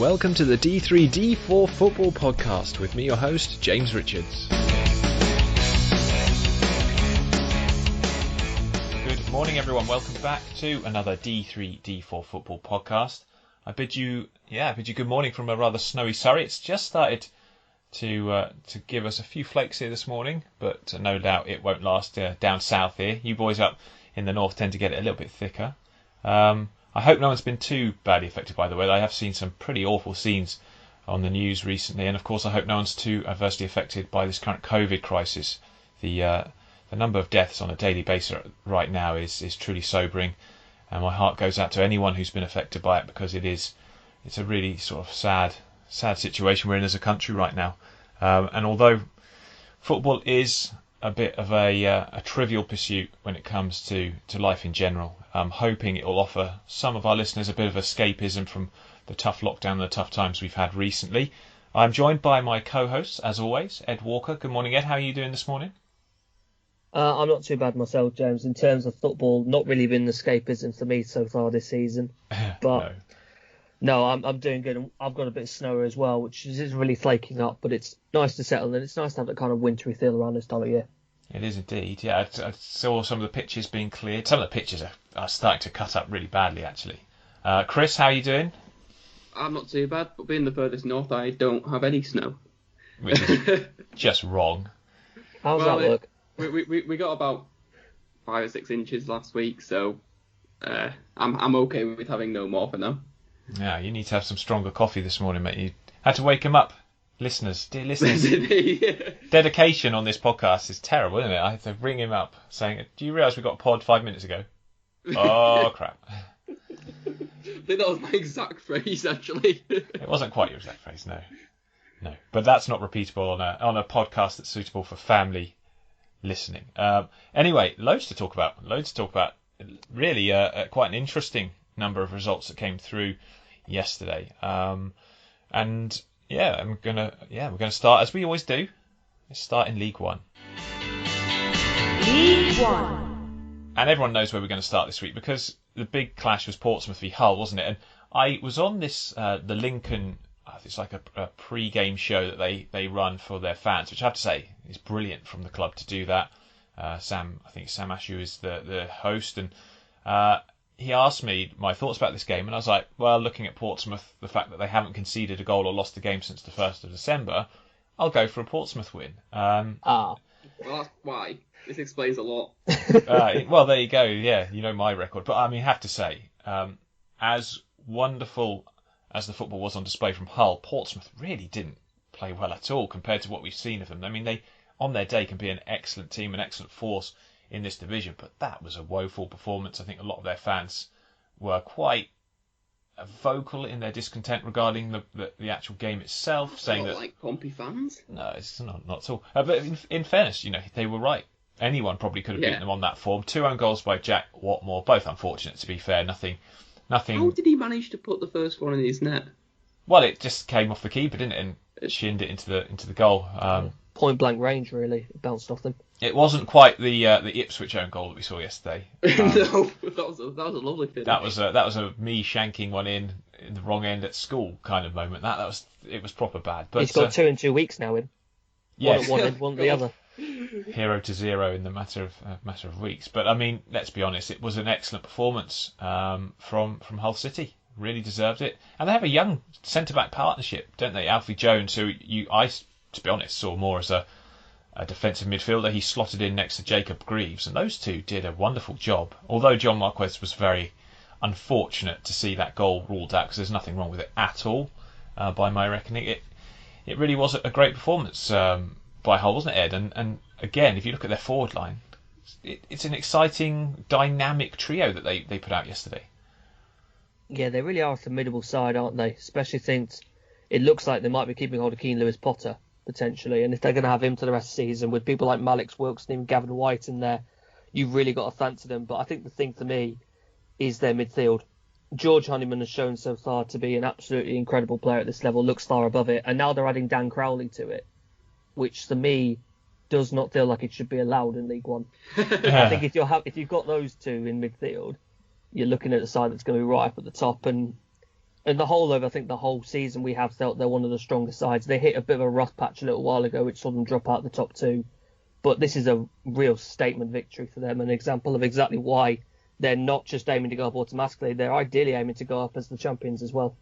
welcome to the D3D4 Football Podcast with me, your host, James Richards. Good morning, everyone. Welcome back to another D3D4 Football Podcast. I bid you good morning from a rather snowy Surrey. It's just started to give us a few flakes here this morning, but no doubt it won't last down south here. You boys up in the north tend to get it a little bit thicker. I hope no one's been too badly affected by the weather. I have seen some pretty awful scenes on the news recently, and of course I hope no one's too adversely affected by this current COVID crisis. The number of deaths on a daily basis right now is truly sobering, and my heart goes out to anyone who's been affected by it, because it's a really sort of sad situation we're in as a country right now. And although football is a bit of a trivial pursuit when it comes to life in general, I'm hoping it will offer some of our listeners a bit of escapism from the tough lockdown and the tough times we've had recently. I'm joined by my co-host, as always, Ed Walker. Good morning, Ed. How are you doing this morning? I'm not too bad myself, James. In terms of football, not really been an escapism for me so far this season. But no, I'm doing good. I've got a bit of snow as well, which is really flaking up, but it's nice to settle in. It's nice to have that kind of wintry feel around this time of year. It is indeed, yeah. I saw some of the pitches being cleared. Some of the pitches are starting to cut up really badly, actually. Chris, how are you doing? I'm not too bad, but being the furthest north, I don't have any snow. Which is just wrong. How's that look? We got about 5 or 6 inches last week, so I'm okay with having no more for now. Yeah, you need to have some stronger coffee this morning, mate. You had to wake him up. Dear listeners, dedication on this podcast is terrible, isn't it? I had to ring him up saying, do you realise we got a pod 5 minutes ago? Oh, crap. I think that was my exact phrase, actually. It wasn't quite your exact phrase, no. But that's not repeatable on a podcast that's suitable for family listening. Anyway, loads to talk about. Really, quite an interesting number of results that came through yesterday. And yeah, we're gonna start as we always do. Let's start in League One. League One. And everyone knows where we're going to start this week, because the big clash was Portsmouth v Hull, wasn't it? And I was on this the Lincoln. It's like a pre-game show that they run for their fans, which I have to say is brilliant from the club to do that. Sam Ashew is the host, and he asked me my thoughts about this game, and I was like, well, looking at Portsmouth, the fact that they haven't conceded a goal or lost a game since the 1st of December, I'll go for a Portsmouth win. Well, that's why. This explains a lot. Well, there you go. Yeah, you know my record. But I mean, I have to say, as wonderful as the football was on display from Hull, Portsmouth really didn't play well at all compared to what we've seen of them. I mean, they, on their day, can be an excellent team, an excellent force in this division, but that was a woeful performance. I think a lot of their fans were quite vocal in their discontent regarding the actual game itself, saying that like Pompey fans. No, it's not at all. But in fairness, they were right. Anyone probably could have beaten them on that form. 2 own goals by Jack Watmore, both unfortunate to be fair. Nothing. How did he manage to put the first one in his net? Well, it just came off the keeper, didn't it, and shinned it into the goal. Point blank range, really. It bounced off them. It wasn't quite the Ipswich own goal that we saw yesterday. No, that was a lovely finish. That was a me shanking one in the wrong end at school kind of moment. It was proper bad. But he's got 2 in 2 weeks now. Yes. One at one end, one at the other. 0 to 0 in the matter of weeks. But I mean, let's be honest, it was an excellent performance from Hull City. Really deserved it, and they have a young centre back partnership, don't they? Alfie Jones, who I to be honest saw more as a defensive midfielder. He slotted in next to Jacob Greaves, and those two did a wonderful job. Although John Marquez was very unfortunate to see that goal ruled out, because there's nothing wrong with it at all, by my reckoning. It really was a great performance by Hull, wasn't it, Ed? And again, if you look at their forward line, it's an exciting, dynamic trio that they put out yesterday. Yeah, they really are a formidable side, aren't they? Especially since it looks like they might be keeping hold of Keane Lewis Potter, potentially. And if they're going to have him to the rest of the season, with people like Malix Wilkes and Gavin White in there, you've really got to fancy them. But I think the thing for me is their midfield. George Honeyman has shown so far to be an absolutely incredible player at this level, looks far above it. And now they're adding Dan Crowley to it, which to me does not feel like it should be allowed in League One. I think if you've got those two in midfield, you're looking at a side that's going to be right up at the top. And And I think the whole season we have felt they're one of the strongest sides. They hit a bit of a rough patch a little while ago, which saw them drop out the top two. But this is a real statement victory for them, an example of exactly why they're not just aiming to go up automatically. They're ideally aiming to go up as the champions as well.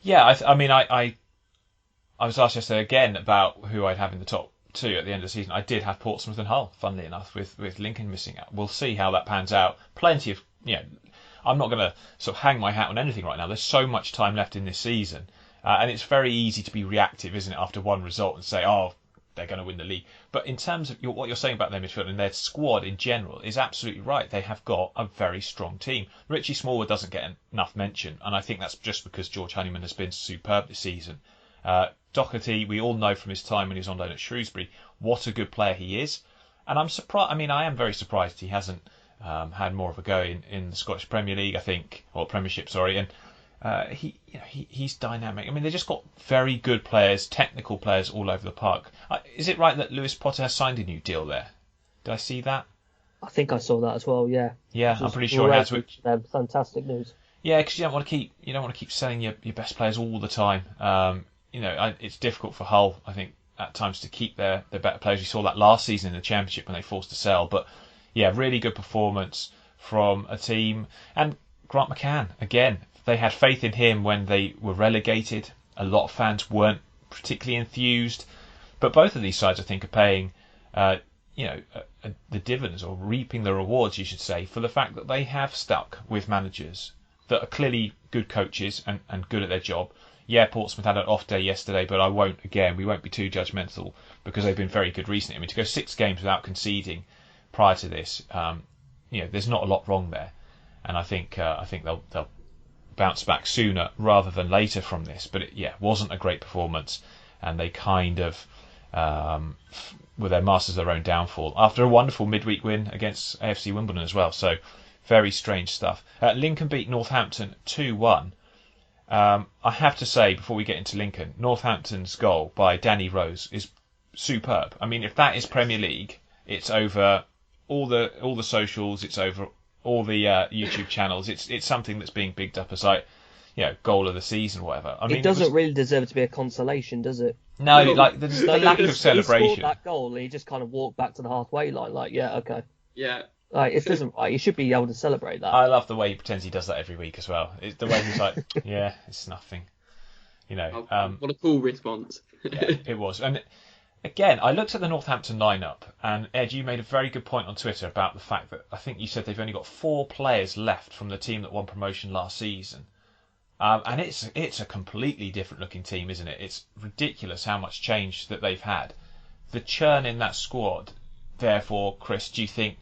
Yeah, I was asked yesterday again about who I'd have in the top two at the end of the season. I did have Portsmouth and Hull, funnily enough, with Lincoln missing out. We'll see how that pans out. Plenty of, I'm not going to sort of hang my hat on anything right now. There's so much time left in this season. And it's very easy to be reactive, isn't it, after one result and say, oh, they're going to win the league. But in terms of what you're saying about their midfield and their squad in general is absolutely right. They have got a very strong team. Richie Smallwood doesn't get enough mention, and I think that's just because George Honeyman has been superb this season. Doherty, we all know from his time when he was on loan at Shrewsbury what a good player he is. And I'm surprised. I mean, I am very surprised he hasn't had more of a go in the Scottish Premier League, I think, or Premiership, sorry. And he's dynamic. I mean, they just got very good players, technical players all over the park. Is it right that Lewis Potter has signed a new deal there? Did I see that? I think I saw that as well. Yeah. Yeah, I'm pretty sure he has. Fantastic news. Yeah, because you don't want to keep selling your best players all the time. It's difficult for Hull, I think, at times to keep their better players. You saw that last season in the Championship when they forced to sell. But yeah, really good performance from a team. And Grant McCann, again, they had faith in him when they were relegated. A lot of fans weren't particularly enthused. But both of these sides, I think, are paying the dividends, or reaping the rewards, you should say, for the fact that they have stuck with managers that are clearly good coaches and good at their job. Yeah, Portsmouth had an off day yesterday, but we won't be too judgmental because they've been very good recently. I mean, to go 6 games without conceding prior to this, there's not a lot wrong there. And I think they'll bounce back sooner rather than later from this. But it wasn't a great performance, and they kind of were their masters of their own downfall after a wonderful midweek win against AFC Wimbledon as well. So very strange stuff. Lincoln beat Northampton 2-1. I have to say, before we get into Lincoln, Northampton's goal by Danny Rose is superb. I mean, if that is Premier League, it's over all the socials, it's over all the YouTube channels. It's something that's being bigged up as goal of the season, whatever. I mean, it doesn't really deserve to be a consolation, does it? No, like the lack of celebration. He scored that goal, and he just kind of walked back to the halfway line, like, yeah, okay. Yeah. Like, it doesn't right. You should be able to celebrate that. I love the way he pretends he does that every week as well. The way he's like, yeah, it's nothing. What a cool response. Yeah, it was. And again, I looked at the Northampton lineup, and Ed, you made a very good point on Twitter about the fact that I think you said they've only got 4 players left from the team that won promotion last season. And it's a completely different looking team, isn't it? It's ridiculous how much change that they've had. The churn in that squad, therefore, Chris, do you think,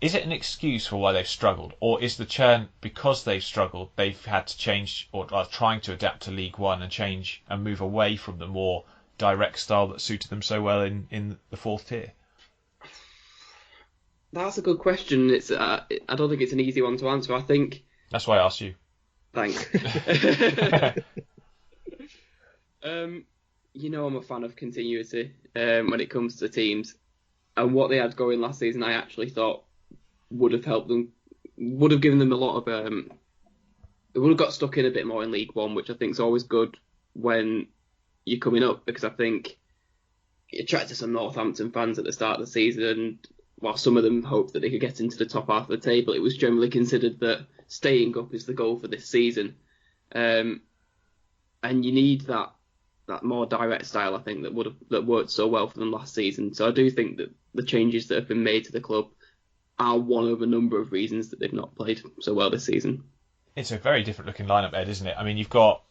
is it an excuse for why they've struggled? Or is the churn, because they've struggled, they've had to change, or are trying to adapt to League One and change and move away from the more direct style that suited them so well in the 4th tier? That's a good question. I don't think it's an easy one to answer. I think... That's why I asked you. Thanks. I'm a fan of continuity when it comes to teams. And what they had going last season, I actually thought would have helped them, would have given them a lot of... they would have got stuck in a bit more in League One, which I think is always good when you're coming up, because I think it attracted some Northampton fans at the start of the season, and while some of them hoped that they could get into the top half of the table, it was generally considered that staying up is the goal for this season. And you need that more direct style, I think, that worked so well for them last season. So I do think that the changes that have been made to the club are one of a number of reasons that they've not played so well this season. It's a very different looking lineup, Ed, isn't it? I mean, you've got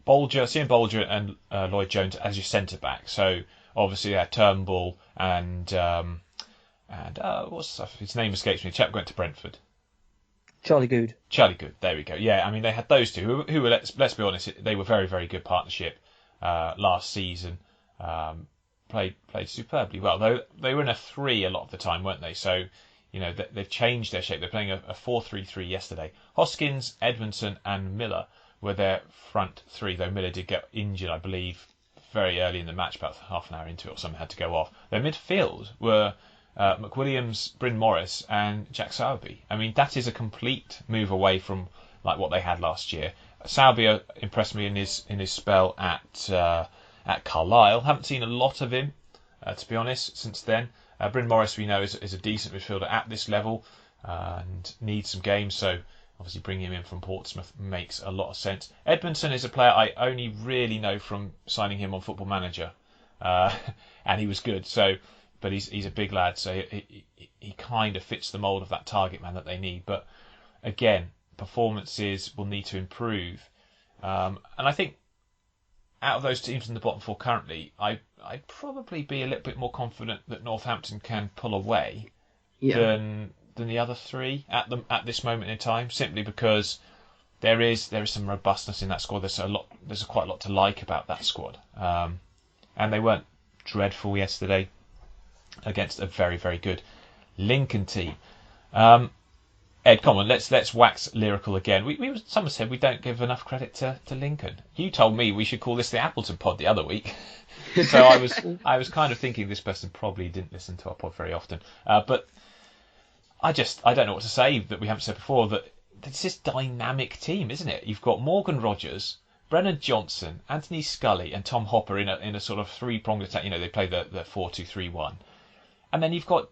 Cian Bolger and Lloyd Jones as your centre back. So obviously Turnbull and what's his name escapes me. The chap went to Brentford. Charlie Good. There we go. Yeah, I mean they had those two who were let's be honest, they were very, very good partnership last season. Played superbly well. Though they were in a 3 a lot of the time, weren't they? So they've changed their shape. They're playing a 4-3-3 yesterday. Hoskins, Edmondson, and Miller were their front 3. Though Miller did get injured, I believe, very early in the match, about half an hour into it or something, had to go off. Their midfield were McWilliams, Bryn Morris, and Jack Sowerby. I mean, that is a complete move away from like what they had last year. Salvia impressed me in his spell at Carlisle. Haven't seen a lot of him, to be honest, since then. Bryn Morris, we know, is a decent midfielder at this level and needs some games, so obviously bringing him in from Portsmouth makes a lot of sense. Edmondson is a player I only really know from signing him on Football Manager, and he was good. But he's a big lad, so he kind of fits the mould of that target man that they need. But again, performances will need to improve, and I think out of those teams in the bottom four currently, I'd probably be a little bit more confident that Northampton can pull away than the other three at this moment in time, simply because there is some robustness in that squad. There's quite a lot to like about that squad, and they weren't dreadful yesterday against a very, very good Lincoln team. Ed, come on, let's wax lyrical again. Someone said we don't give enough credit to Lincoln. You told me we should call this the Appleton pod the other week, so I was kind of thinking this person probably didn't listen to our pod very often. But I don't know what to say that we haven't said before. That it's this dynamic team, isn't it? You've got Morgan Rogers, Brennan Johnson, Anthony Scully, and Tom Hopper in a sort of three-pronged attack. You know, they play the 4-2-3-1, and then you've got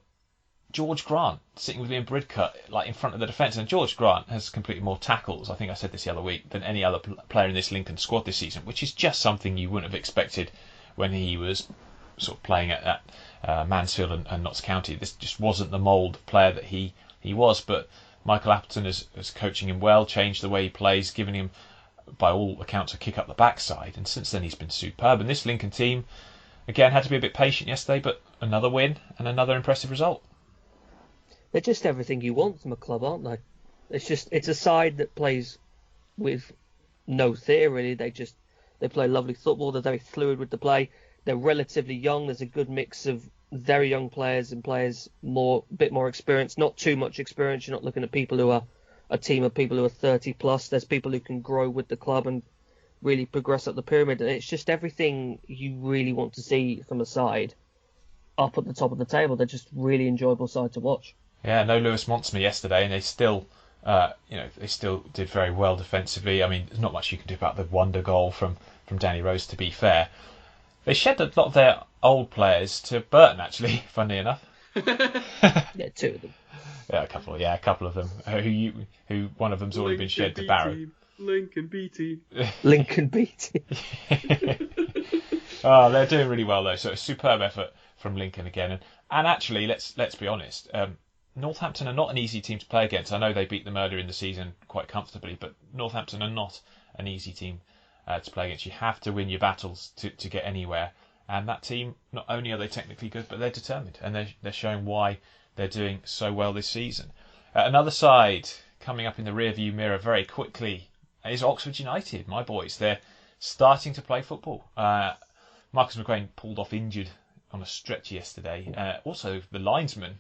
George Grant sitting with Ian Bridcut like in front of the defence, and George Grant has completely more tackles, I think I said this the other week, than any other player in this Lincoln squad this season, which is just something you wouldn't have expected when he was sort of playing at Mansfield and Notts County. This just wasn't the mould of player that he was, but Michael Appleton is coaching him well, changed the way he plays, giving him, by all accounts, a kick up the backside, and since then he's been superb. And this Lincoln team, again, had to be a bit patient yesterday, but another win and another impressive result. They're just everything you want from a club, aren't they? It's a side that plays with no fear, really. They play lovely football. They're very fluid with the play. They're relatively young. There's a good mix of very young players and players a bit more experienced. Not too much experience. You're not looking at people who are a team of people who are 30 plus. There's people who can grow with the club and really progress up the pyramid. And it's just everything you really want to see from a side up at the top of the table. They're just really enjoyable side to watch. Yeah, no Lewis Montsma yesterday, and they still did very well defensively. I mean, there's not much you can do about the wonder goal from Danny Rose, to be fair. They shed a lot of their old players to Burton, actually, funnily enough. Yeah, two of them. Yeah, a couple of them. Who one of them's already been shed to Barrow. Lincoln BT. Lincoln BT. Oh, they're doing really well though. So a superb effort from Lincoln again, and actually, let's be honest. Northampton are not an easy team to play against. I know they beat them earlier in the season quite comfortably, but Northampton are not an easy team to play against. You have to win your battles to get anywhere. And that team, not only are they technically good, but they're determined, and they're showing why they're doing so well this season. Another side coming up in the rearview mirror very quickly is Oxford United. My boys, they're starting to play football. Marcus McGrain pulled off injured on a stretch yesterday. Also, the linesman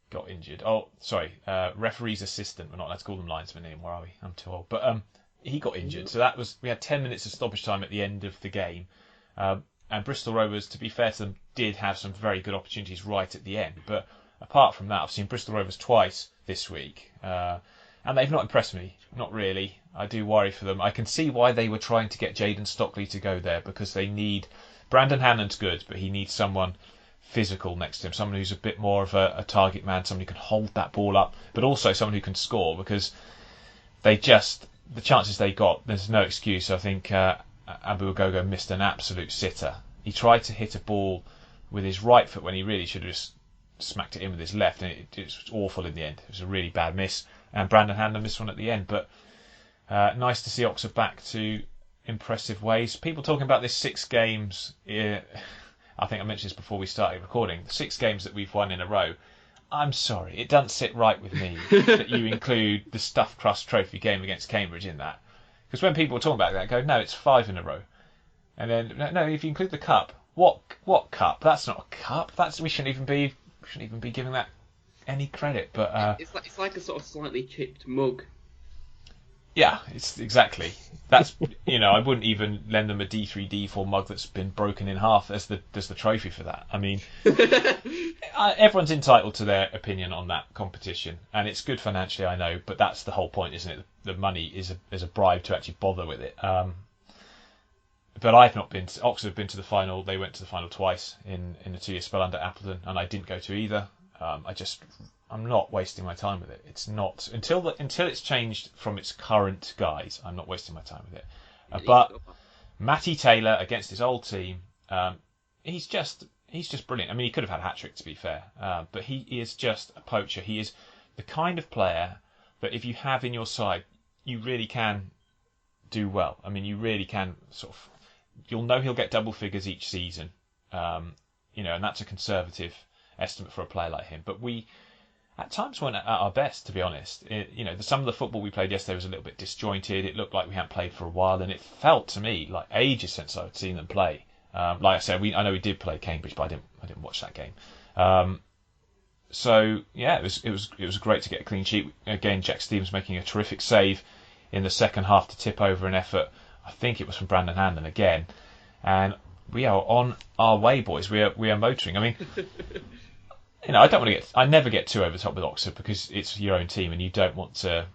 got injured. Oh, sorry, referee's assistant. We're not allowed to call them linesmen anymore, are we? I'm too old. But he got injured. So we had 10 minutes of stoppage time at the end of the game. And Bristol Rovers, to be fair to them, did have some very good opportunities right at the end. But apart from that, I've seen Bristol Rovers twice this week. And they've not impressed me. Not really. I do worry for them. I can see why they were trying to get Jayden Stockley to go there, because they need... Brandon Hannon's good, but he needs someone physical next to him, someone who's a bit more of a target man, someone who can hold that ball up, but also someone who can score, because the chances they got, there's no excuse. I think Abu Ogogo missed an absolute sitter. He tried to hit a ball with his right foot when he really should have just smacked it in with his left, and it was awful in the end. It was a really bad miss, and Brandon Hannon missed one at the end. But nice to see Oxford back to impressive ways. People talking about this 6 games. I think I mentioned this before we started recording. The 6 games that we've won in a row. I'm sorry, it doesn't sit right with me that you include the Stuffed Crust Trophy game against Cambridge in that. Because when people are talking about that, I go, no, it's 5 in a row. And then, no, if you include the cup, what cup? That's not a cup. We shouldn't even be giving that any credit. But it's like a sort of slightly chipped mug. Yeah, it's exactly. That's I wouldn't even lend them a D3D4 mug that's been broken in half as the trophy for that. I mean, everyone's entitled to their opinion on that competition, and it's good financially, I know, but that's the whole point, isn't it? The money is a bribe to actually bother with it. But I've not been. Oxford have been to the final. They went to the final twice in the 2-year spell under Appleton, and I didn't go to either. I'm not wasting my time with it. It's not until it's changed from its current guise. I'm not wasting my time with it. But Matty Taylor against his old team, he's just brilliant. I mean, he could have had a hat trick, to be fair, but he is just a poacher. He is the kind of player that if you have in your side, you really can do well. I mean, you really can you'll know he'll get double figures each season, and that's a conservative estimate for a player like him. But we, at times, weren't at our best, to be honest. Some of the football we played yesterday was a little bit disjointed. It looked like we hadn't played for a while, and it felt to me like ages since I'd seen them play. Like I said, I know we did play Cambridge, but I didn't watch that game. So yeah, it was great to get a clean sheet again. Jack Stevens making a terrific save in the second half to tip over an effort. I think it was from Brandon Hanlon again, and we are on our way, boys. We are motoring. I mean, I never get too over the top with Oxford because it's your own team, and you don't want to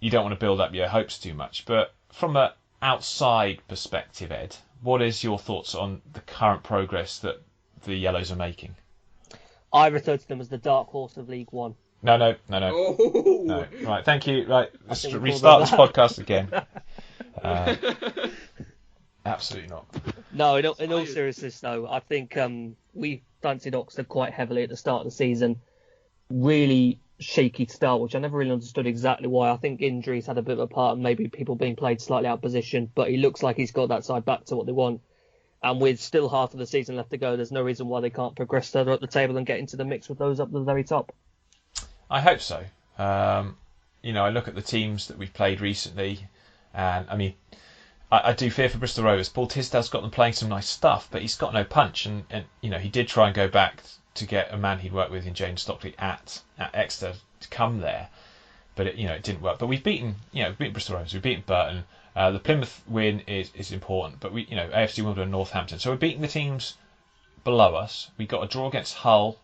build up your hopes too much. But from an outside perspective, Ed, what is your thoughts on the current progress that the Yellows are making? I refer to them as the dark horse of League One. No. Oh. No. Right, thank you. Right, let's restart this podcast again. Absolutely not. No, in all seriousness, though, I think we fancied Oxford quite heavily at the start of the season. Really shaky start, which I never really understood exactly why. I think injuries had a bit of a part, and maybe people being played slightly out of position. But he looks like he's got that side back to what they want. And with still half of the season left to go, there's no reason why they can't progress further up the table and get into the mix with those up to the very top. I hope so. I look at the teams that we've played recently, and I mean, I do fear for Bristol Rovers. Paul Tisdale's got them playing some nice stuff, but he's got no punch. And he did try and go back to get a man he'd worked with in James Stockley at Exeter to come there, but it didn't work. But we've beaten Bristol Rovers, we've beaten Burton. The Plymouth win is important, but we AFC Wimbledon and Northampton. So we're beating the teams below us. We got a draw against Hull,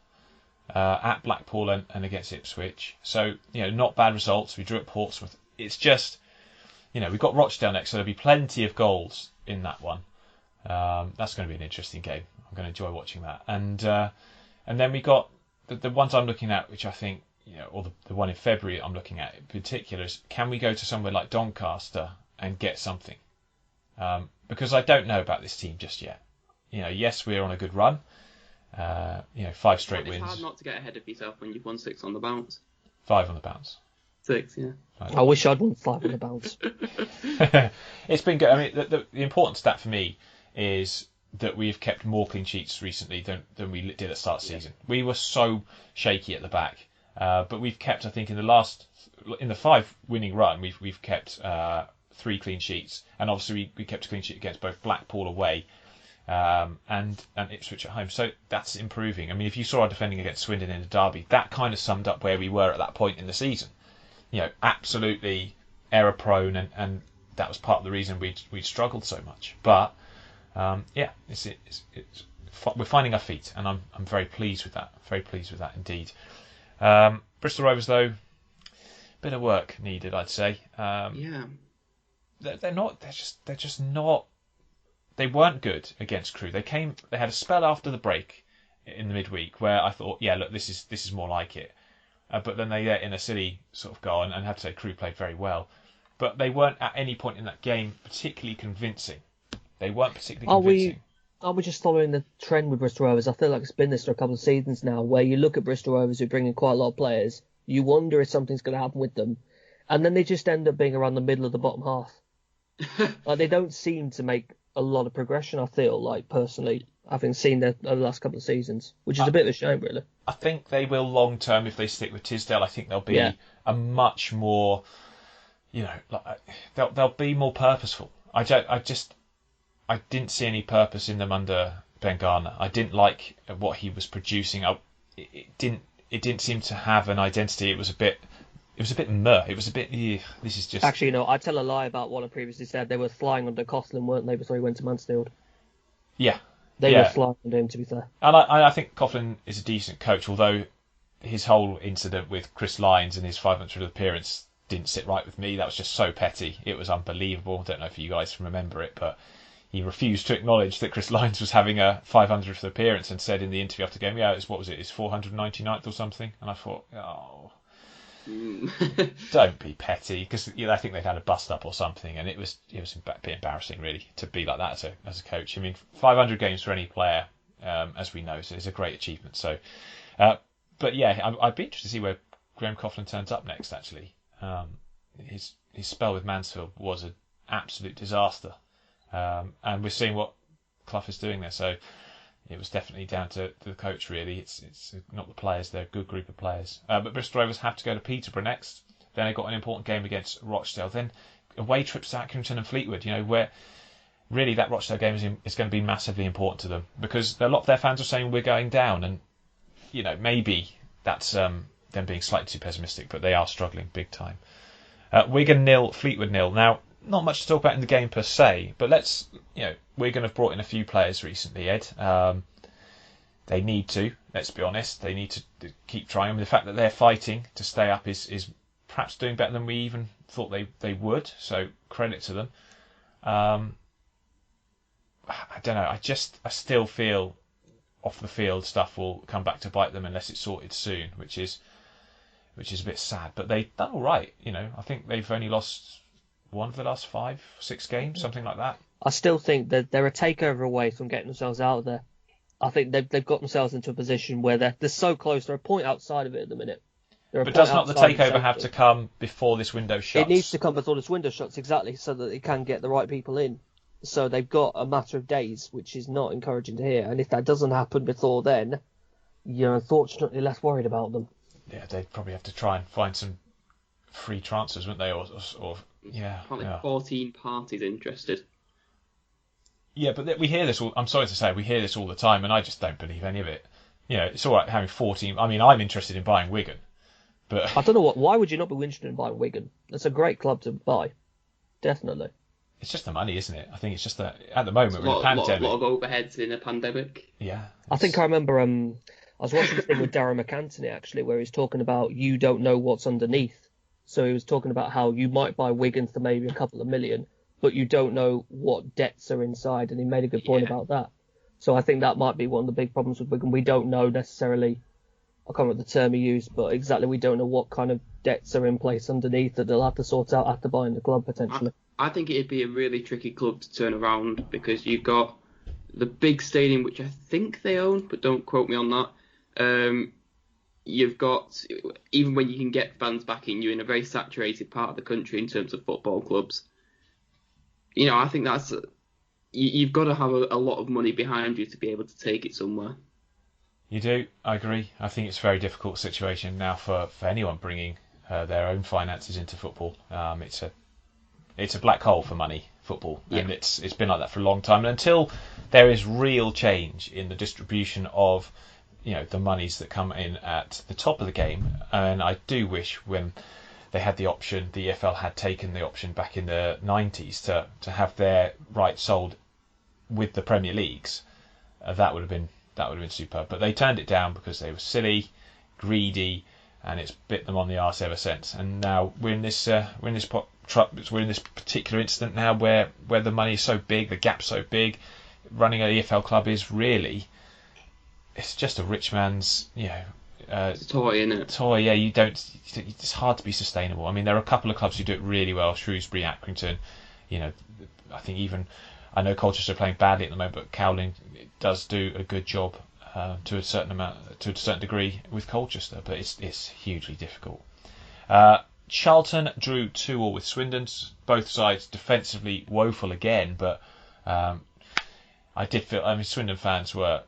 at Blackpool and against Ipswich. So not bad results. We drew at Portsmouth. It's just we've got Rochdale next, so there'll be plenty of goals in that one. That's going to be an interesting game. I'm going to enjoy watching that. And then we got the ones I'm looking at, which I think or the one in February I'm looking at in particular is, can we go to somewhere like Doncaster and get something? Because I don't know about this team just yet. Yes, we're on a good run. 5 straight wins. It's hard not to get ahead of yourself when you've won 6 on the bounce. 5 on the bounce. 6, yeah. I wish I'd won 5 on the bounce. It's been good. I mean, the important stat for me is that we've kept more clean sheets recently than we did at the start of the season. We were so shaky at the back, but we've kept, I think, in the 5 winning run, we've kept 3 clean sheets, and obviously we kept a clean sheet against both Blackpool away and Ipswich at home. So that's improving. I mean, if you saw our defending against Swindon in the derby, that kind of summed up where we were at that point in the season. Absolutely error prone, and that was part of the reason we'd struggled so much. But we're finding our feet, and I'm very pleased with that. Very pleased with that indeed. Bristol Rovers, though, bit of work needed, I'd say. Yeah. They're just not. They weren't good against Crewe. They had a spell after the break in the midweek where I thought, yeah, look, this is more like it. But then they let in a silly sort of goal, and I have to say Crewe played very well. But they weren't at any point in that game particularly convincing. Are we just following the trend with Bristol Rovers? I feel like it's been this for a couple of seasons now, where you look at Bristol Rovers who bring in quite a lot of players, you wonder if something's going to happen with them, and then they just end up being around the middle of the bottom half. Like, they don't seem to make a lot of progression, I feel like, personally, having seen them over the last couple of seasons, which is a bit of a shame, really. I think they will long term if they stick with Tisdale. I think they'll be a much more, they'll be more purposeful. I didn't see any purpose in them under Ben Garner. I didn't like what he was producing. It didn't seem to have an identity. It was was a bit meh. It was a bit. This is just. Actually, I tell a lie about what I previously said. They were flying under Coughlin, weren't they, before he went to Mansfield? Yeah. They were flying under him, to be fair. And I think Coughlin is a decent coach, although his whole incident with Chris Lyons and his 500th appearance didn't sit right with me. That was just so petty. It was unbelievable. I don't know if you guys can remember it, but he refused to acknowledge that Chris Lyons was having a 500th appearance and said in the interview after the game, his 499th or something. And I thought, don't be petty, because I think they'd had a bust up or something, and it was a bit embarrassing really to be like that as a coach. I mean, 500 games for any player, as we know, is a great achievement. So, but yeah, I'd be interested to see where Graham Coughlin turns up next. Actually, his spell with Mansfield was an absolute disaster, and we're seeing what Clough is doing there. So. It was definitely down to the coach, really. It's not the players; they're a good group of players. But Bristol Rovers have to go to Peterborough next. Then they've got an important game against Rochdale. Then away trips to Accrington and Fleetwood. Where really that Rochdale game is going to be massively important to them, because a lot of their fans are saying we're going down, and maybe that's them being slightly too pessimistic, but they are struggling big time. Wigan 0, Fleetwood 0. Now, not much to talk about in the game per se, but Wigan have brought in a few players recently, Ed. They need to, let's be honest, they need to keep trying. I mean, the fact that they're fighting to stay up is perhaps doing better than we even thought they would, so credit to them. I don't know, I still feel off the field stuff will come back to bite them unless it's sorted soon, which is a bit sad. But they've done all right, I think they've only lost one of the last 5-6 games, something like that. I still think that they're a takeover away from getting themselves out of there. I think they've got themselves into a position where they're so close. They're a point outside of it at the minute. But does not the takeover have to come before this window shuts? It needs to come before this window shuts, exactly, so that they can get the right people in. So they've got a matter of days, which is not encouraging to hear. And if that doesn't happen before then, you're unfortunately less worried about them. Yeah, they'd probably have to try and find some free transfers, wouldn't they? Or Probably 14 parties interested. Yeah, but we hear this all. I'm sorry to say, we hear this all the time, and I just don't believe any of it. It's all right having 14. I mean, I'm interested in buying Wigan, but I don't know why would you not be interested in buying Wigan? It's a great club to buy, definitely. It's just the money, isn't it? I think it's just that at the moment we're in a pandemic. A lot of overheads in a pandemic. Yeah. I think I remember. I was watching a thing with Darren McAntony actually, where he's talking about you don't know what's underneath. So he was talking about how you might buy Wigan for maybe a couple of million, but you don't know what debts are inside, and he made a good point about that. So I think that might be one of the big problems with Wigan. We don't know necessarily, I can't remember the term he used, but exactly we don't know what kind of debts are in place underneath that they'll have to sort out after buying the club potentially. I think it'd be a really tricky club to turn around, because you've got the big stadium, which I think they own, but don't quote me on that. You've got, even when you can get fans back in, you're in a very saturated part of the country in terms of football clubs. I think you've got to have a lot of money behind you to be able to take it somewhere. You do, I agree. I think it's a very difficult situation now for anyone bringing their own finances into football. It's a black hole for money, football, and it's been like that for a long time. And until there is real change in the distribution of the monies that come in at the top of the game, and I do wish when they had the option, the EFL had taken the option back in the 90s to have their rights sold with the Premier Leagues. That would have been superb, but they turned it down because they were silly, greedy, and it's bit them on the arse ever since. And now we're in this particular incident now where the money is so big, the gap's so big. Running an EFL club is really, it's just a rich man's, it's a toy, isn't it? Toy, yeah. It's hard to be sustainable. I mean, there are a couple of clubs who do it really well. Shrewsbury, Accrington. I think I know Colchester are playing badly at the moment, but Cowling does do a good job to a certain degree with Colchester, but it's hugely difficult. Charlton drew 2-2 with Swindon. Both sides defensively woeful again, but I did feel. Swindon fans were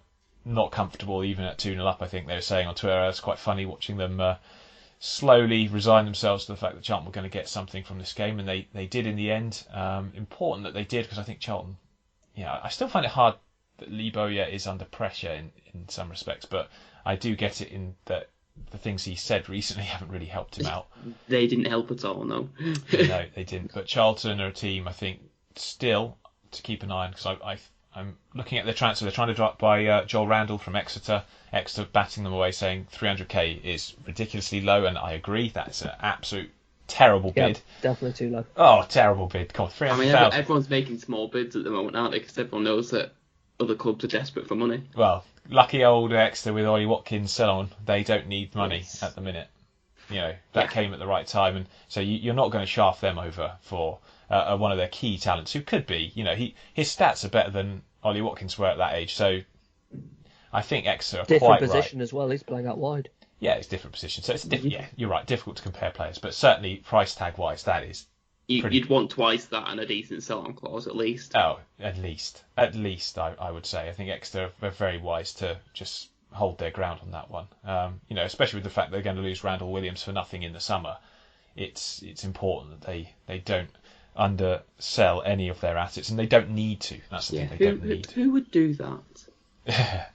not comfortable even at 2-0 up. I think they were saying on Twitter. It's quite funny watching them slowly resign themselves to the fact that Charlton were going to get something from this game, and they did in the end. Important that they did, because I think Charlton. I still find it hard that Lee Bowyer is under pressure in some respects, but I do get it in that the things he said recently haven't really helped him out. They didn't help at all, no. No, they didn't. But Charlton are a team, I think, still to keep an eye on, because I'm looking at their transfer. They're trying to drop by Joel Randall from Exeter. Exeter batting them away, saying 300k is ridiculously low, and I agree. That's an absolute terrible bid. Definitely too low. Oh, terrible bid. Come on, 300,000. Everyone's making small bids at the moment, aren't they? Because everyone knows that other clubs are desperate for money. Well, lucky old Exeter with Ollie Watkins still on. They don't need money at the minute. That came at the right time, and so you're not going to shaft them over for one of their key talents, who could be, his stats are better than Ollie Watkins were at that age. So I think Exeter are different quite position right. as well. He's playing out wide. Yeah, it's different position. So it's yeah, you're right. Difficult to compare players, but certainly price tag wise, that is. You'd want twice that and a decent sell-on clause at least. Oh, at least, I would say. I think Exeter are very wise to just hold their ground on that one. Especially with the fact they're going to lose Randall Williams for nothing in the summer. It's important that they don't undersell any of their assets, and they don't need to. That's the thing. They don't need. Who would do that?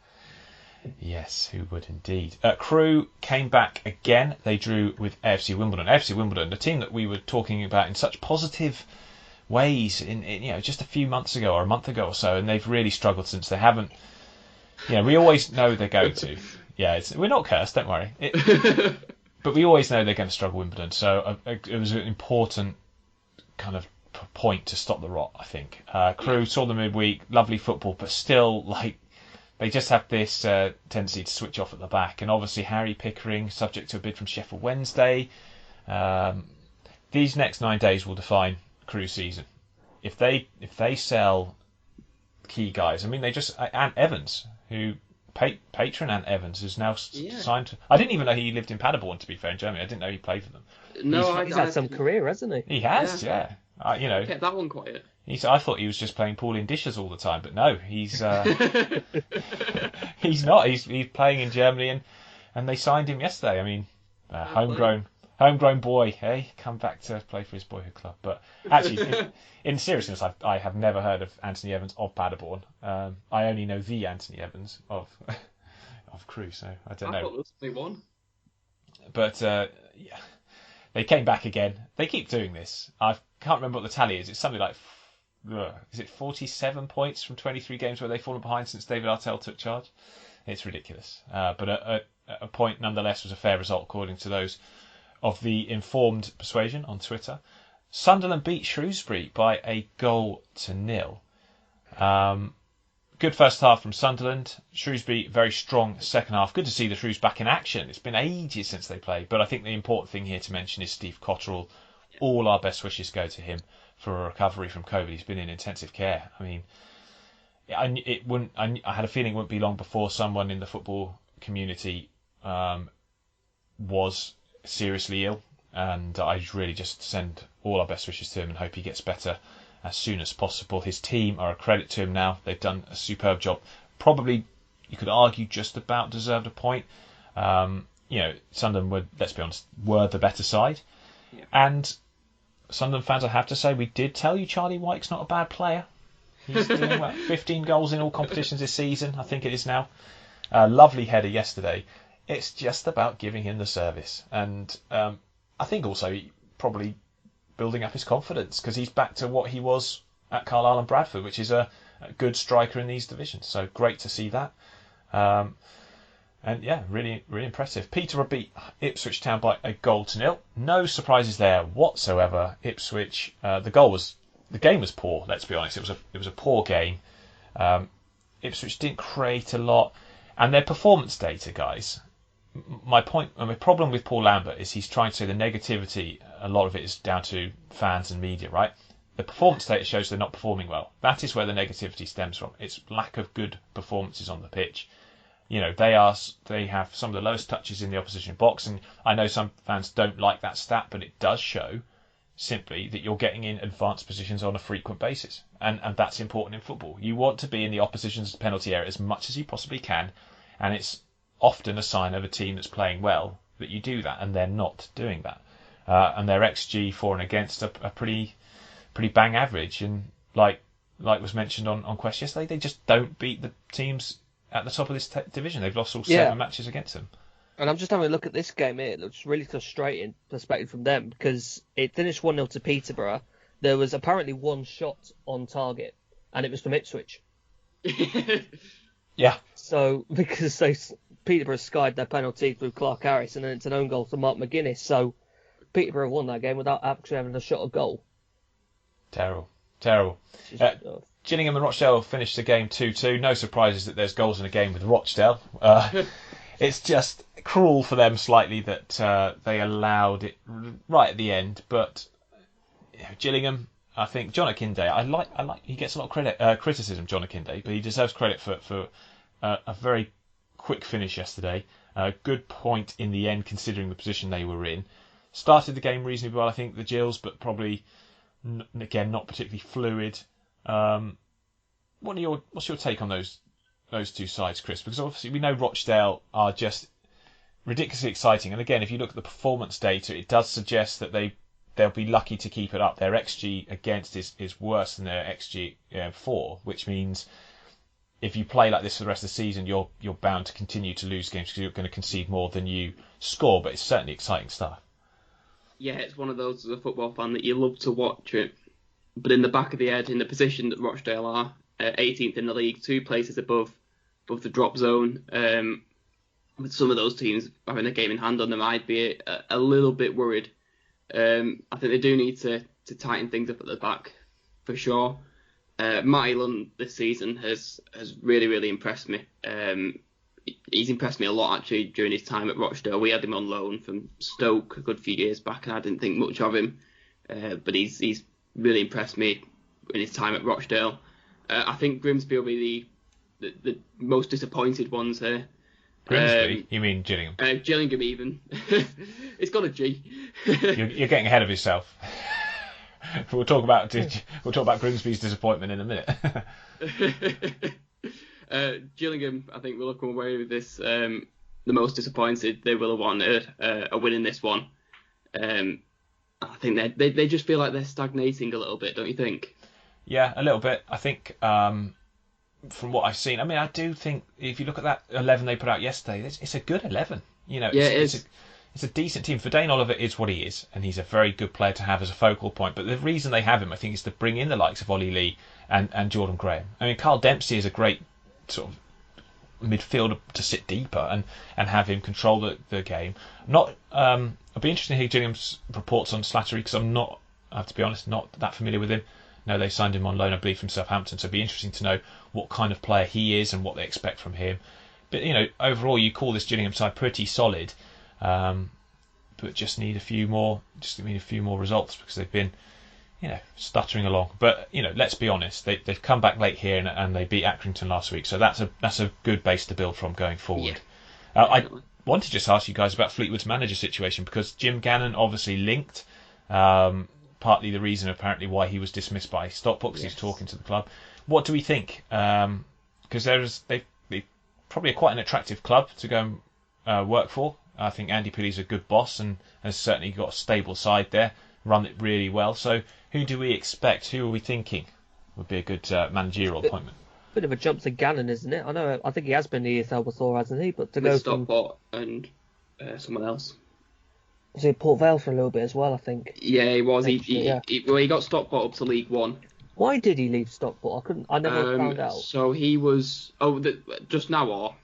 Yes, who would indeed. Crewe came back again. They drew with AFC Wimbledon. AFC Wimbledon, the team that we were talking about in such positive ways in just a few months ago or a month ago or so, and they've really struggled since. They haven't. We always know they're going to. Yeah, we're not cursed. Don't worry. But we always know they're going to struggle Wimbledon. So it was an important kind of point to stop the rot, I think. Crewe saw the midweek, lovely football, but still they just have this tendency to switch off at the back. And obviously Harry Pickering, subject to a bid from Sheffield Wednesday. These next 9 days will define Crewe's season. If they sell key guys, I mean, they just... Ant Evans, who... Patron Ant Evans is now signed to... I didn't even know he lived in Paderborn, to be fair, in Germany. I didn't know he played for them. No, he's had some career, hasn't he? He has, yeah. Kept that one quiet. I thought he was just playing Pauline dishes all the time, but no, he's he's not. He's playing in Germany, and they signed him yesterday. I mean, homegrown boy, hey, come back to play for his boyhood club. But actually, in seriousness, I have never heard of Anthony Evans of Paderborn. I only know the Anthony Evans of Crewe, so I don't know. I thought there was only one. But they came back again. They keep doing this. I can't remember what the tally is. It's something like, is it 47 points from 23 games where they've fallen behind since David Artell took charge? It's ridiculous. But a point nonetheless was a fair result according to those of the informed persuasion on Twitter. Sunderland beat Shrewsbury by 1-0. Good first half from Sunderland. Shrewsbury, very strong second half. Good to see the Shrews back in action. It's been ages since they played. But I think the important thing here to mention is Steve Cotterill. All our best wishes go to him for a recovery from COVID. He's been in intensive care. I mean, I had a feeling it wouldn't be long before someone in the football community was seriously ill. And I really just send all our best wishes to him and hope he gets better as soon as possible. His team are a credit to him now. They've done a superb job. Probably, you could argue, just about deserved a point. Sunderland, let's be honest, were the better side. Yeah. And Sunderland fans, I have to say, we did tell you Charlie White's not a bad player. He's doing well. 15 goals in all competitions this season, I think it is now. Lovely header yesterday. It's just about giving him the service. And I think also probably building up his confidence, because he's back to what he was at Carlisle and Bradford, which is a good striker in these divisions. So great to see that. And yeah, really, really impressive. Peterborough beat Ipswich Town by 1-0. No surprises there whatsoever. Ipswich, the game was poor. Let's be honest, it was a poor game. Ipswich didn't create a lot, and their performance data, guys. My problem with Paul Lambert is he's trying to say the negativity, a lot of it is down to fans and media, right? The performance data shows they're not performing well. That is where the negativity stems from. It's lack of good performances on the pitch. They have some of the lowest touches in the opposition box, and I know some fans don't like that stat, but it does show simply that you're getting in advanced positions on a frequent basis, and that's important in football. You want to be in the opposition's penalty area as much as you possibly can, and it's often a sign of a team that's playing well that you do that, and they're not doing that. And their XG for and against are pretty bang average, and like was mentioned on Quest yesterday, they just don't beat the teams at the top of this division. They've lost all 7 matches against them. And I'm just having a look at this game here. It looks really frustrating perspective from them because it finished 1-0 to Peterborough. There was apparently one shot on target, and it was from Ipswich. Yeah. So, because Peterborough skied their penalty through Clark Harris, and then it's an own goal to Mark McGuinness. So, Peterborough won that game without actually having a shot at goal. Terrible. Gillingham and Rochdale finished the game 2-2. No surprises that there's goals in a game with Rochdale. It's just cruel for them slightly that they allowed it right at the end. But Gillingham, I think John Akinde, I like he gets a lot of criticism, John Akinde, but he deserves credit for a very quick finish yesterday. A good point in the end considering the position they were in. Started the game reasonably well, I think, the Gills, but probably again not particularly fluid. What's your take on those two sides, Chris? Because obviously we know Rochdale are just ridiculously exciting, and again, if you look at the performance data, it does suggest that they'll be lucky to keep it up. Their XG against is worse than their XG for, which means if you play like this for the rest of the season, you're bound to continue to lose games because you're going to concede more than you score. But it's certainly exciting stuff. Yeah, it's one of those as a football fan that you love to watch it, but in the back of the head, in the position that Rochdale are, 18th in the league, 2 places above the drop zone. With some of those teams having a game in hand on them, I'd be a little bit worried. I think they do need to tighten things up at the back, for sure. Matty Lund this season has really, really impressed me. He's impressed me a lot, actually, during his time at Rochdale. We had him on loan from Stoke a good few years back, and I didn't think much of him. But he's really impressed me in his time at Rochdale. I think Grimsby will be the most disappointed ones here. Grimsby? You mean Gillingham? Gillingham, even. It's got a G. You're getting ahead of yourself. We'll talk about Grimsby's disappointment in a minute. Gillingham, I think, will have come away with this the most disappointed. They will have wanted a win in this one. I think they just feel like they're stagnating a little bit, don't you think? Yeah, a little bit. I think from what I've seen, I do think if you look at that 11 they put out yesterday, it's a good 11. It's a decent team. Dane Oliver is what he is, and he's a very good player to have as a focal point. But the reason they have him, I think, is to bring in the likes of Ollie Lee and Jordan Graham. Carl Dempsey is a great sort of midfielder to sit deeper and have him control the game. I'll be interested to hear Gillingham's reports on Slattery because I have to be honest, not that familiar with him. No, they signed him on loan, I believe, from Southampton, so it'd be interesting to know what kind of player he is and what they expect from him. But overall, you call this Gillingham side pretty solid, but just need a few more results because they've been, stuttering along. But let's be honest, they've come back late here and they beat Accrington last week, so that's a good base to build from going forward. Yeah, I want to just ask you guys about Fleetwood's manager situation because Jim Gannon obviously linked. Partly the reason, apparently, why he was dismissed by Stockport because he's talking to the club. What do we think? Because they probably are quite an attractive club to go and work for. I think Andy Pilley's a good boss and has certainly got a stable side there, run it really well. So who do we expect? Who are we thinking would be a good managerial appointment? Bit of a jump to Gannon, isn't it? I think he has been the ESL before, hasn't he? But to with go Stockport and someone else. Was he at Port Vale for a little bit as well, I think? Yeah, he was. He got Stockport up to League One. Why did he leave Stockport? I never found out. So he was... just now or?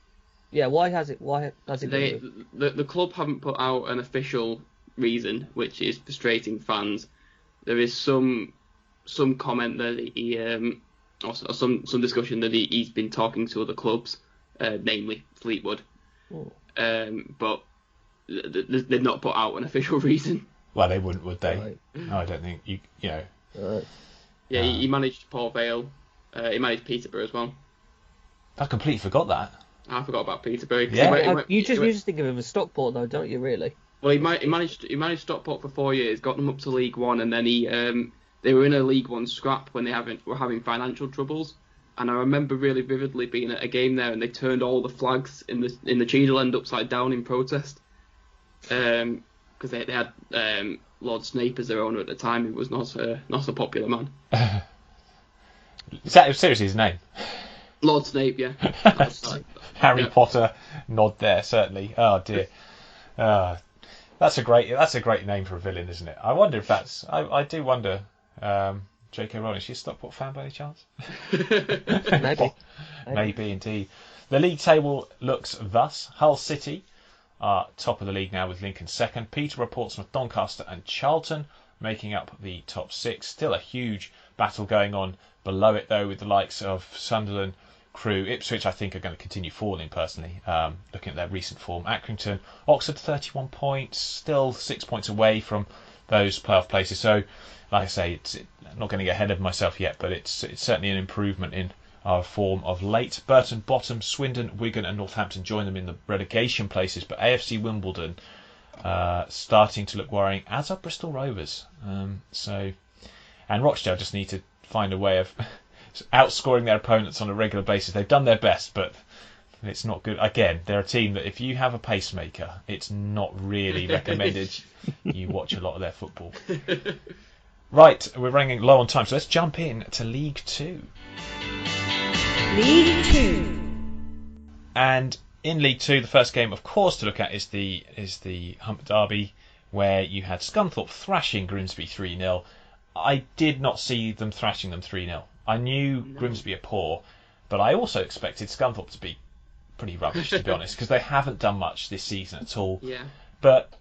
Yeah, why has it the club haven't put out an official reason, which is frustrating fans. There is some comment that he... or some discussion that he's been talking to other clubs, namely Fleetwood. But... they've not put out an official reason. Well, they wouldn't, would they? Right. No, I don't think Yeah, he managed Port Vale. He managed Peterborough as well. I completely forgot that. I forgot about Peterborough. Yeah. You just think of him as Stockport, though, don't you? Really? Well, he managed Stockport for 4 years, got them up to League One, and then they were in a League One scrap when they were having financial troubles. And I remember really vividly being at a game there, and they turned all the flags in the Cheadle end upside down in protest. Because they had Lord Snape as their owner at the time, who was not a popular man. Is that seriously his name? Lord Snape, yeah. Harry Potter nod there, certainly. Oh dear. That's a great name for a villain, isn't it? I wonder if that's. I do wonder. J.K. Rowling, is she a Stockport fan by any chance? Maybe indeed. The league table looks thus: Hull City are top of the league now with Lincoln second. Peterborough, Portsmouth, Doncaster, and Charlton making up the top six. Still a huge battle going on below it, though, with the likes of Sunderland, Crewe, Ipswich. I think are going to continue falling personally. Looking at their recent form, Accrington, Oxford 31 points, still 6 points away from those playoff places. So, like I say, I'm not going to get ahead of myself yet, but it's certainly an improvement in our form of late. Burton bottom, Swindon, Wigan, and Northampton join them in the relegation places, but AFC Wimbledon starting to look worrying, as are Bristol Rovers. And Rochdale just need to find a way of outscoring their opponents on a regular basis. They've done their best, but it's not good. Again, they're a team that if you have a pacemaker, it's not really recommended you watch a lot of their football. Right, we're running low on time, so let's jump in to League Two. League Two. And in League Two, the first game, of course, to look at is the Hump Derby, where you had Scunthorpe thrashing Grimsby 3-0. I did not see them thrashing them 3-0. I knew Grimsby are poor, but I also expected Scunthorpe to be pretty rubbish, to be honest, because they haven't done much this season at all. Yeah. But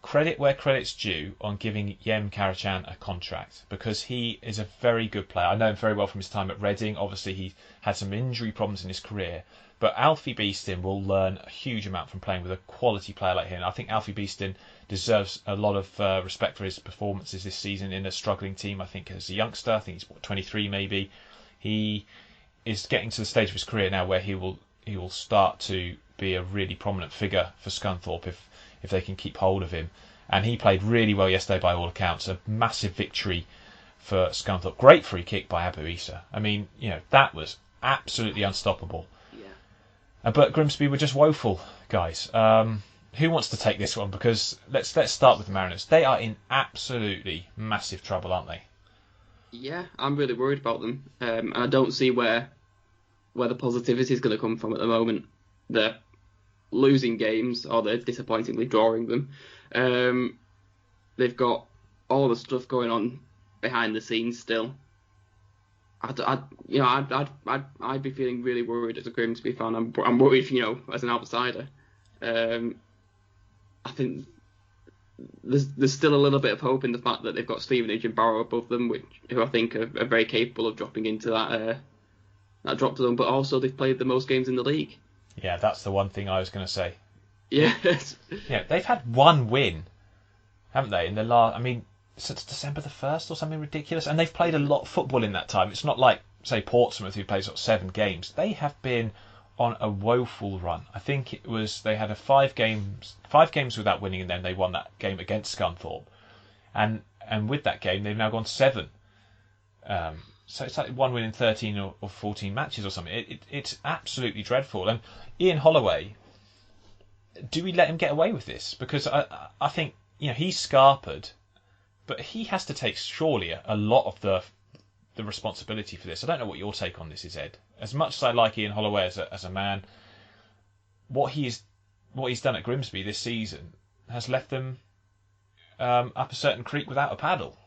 credit where credit's due on giving Yem Karachan a contract, because he is a very good player. I know him very well from his time at Reading. Obviously, he had some injury problems in his career, but Alfie Beeston will learn a huge amount from playing with a quality player like him. I think Alfie Beeston deserves a lot of respect for his performances this season in a struggling team. I think as a youngster, I think he's 23 maybe. He is getting to the stage of his career now where he will start to be a really prominent figure for Scunthorpe if they can keep hold of him. And he played really well yesterday by all accounts. A massive victory for Scunthorpe. Great free kick by Abu Issa. I mean, that was absolutely unstoppable. Yeah. But Grimsby were just woeful, guys. Who wants to take this one? Because let's start with the Mariners. They are in absolutely massive trouble, aren't they? Yeah, I'm really worried about them. And I don't see where the positivity is going to come from at the moment. They're losing games, or they're disappointingly drawing them. They've got all the stuff going on behind the scenes still. I'd be feeling really worried as a Grimsby fan. I'm worried, as an outsider. I think there's still a little bit of hope in the fact that they've got Stevenage and Barrow above them, who I think are very capable of dropping into that drop to them. But also they've played the most games in the league. Yeah, that's the one thing I was going to say. Yes. Yeah, they've had one win, haven't they? In the last, since December the 1st or something ridiculous, and they've played a lot of football in that time. It's not like, say, Portsmouth, who plays 7 games. They have been on a woeful run. I think it was they had 5 games without winning, and then they won that game against Scunthorpe, and with that game they've now gone 7. So it's like 1 win in 13 or 14 matches or something. It's absolutely dreadful. And Ian Holloway, do we let him get away with this? Because I think he's scarpered, but he has to take surely a lot of the responsibility for this. I don't know what your take on this is, Ed. As much as I like Ian Holloway as a man, what he's done at Grimsby this season has left them up a certain creek without a paddle.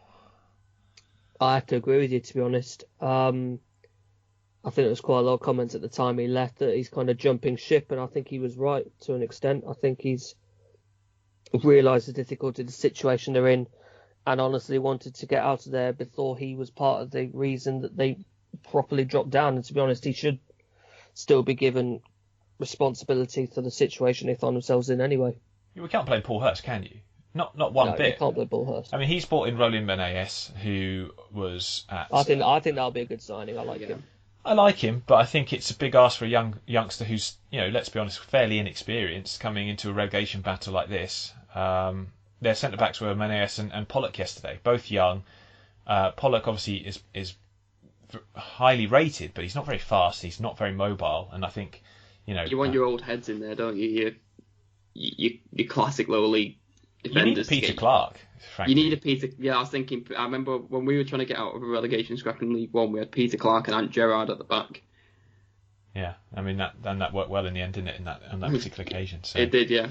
I have to agree with you, to be honest. I think there was quite a lot of comments at the time he left that he's kind of jumping ship, and I think he was right to an extent. I think he's realised the difficulty of the situation they're in, and honestly wanted to get out of there before he was part of the reason that they properly dropped down. And to be honest, he should still be given responsibility for the situation they find themselves in anyway. We can't blame Paul Hurst, can you? Not one bit. You can't blame Paul Hurst. He's brought in Roland Benays, who was at... I think that'll be a good signing. I like him. I like him, but I think it's a big ask for a youngster who's, let's be honest, fairly inexperienced coming into a relegation battle like this. Their centre-backs were Benays and Pollock yesterday, both young. Pollock obviously is highly rated, but he's not very fast, he's not very mobile, and I think, You want your old heads in there, don't you? Your classic lower league defenders. You need Peter Clark, frankly. You need a Peter... Yeah, I remember when we were trying to get out of a relegation scrap in League One, we had Peter Clark and Ant Gerrard at the back. Yeah, I mean that worked well in the end, didn't it? On that particular occasion. So. It did, yeah.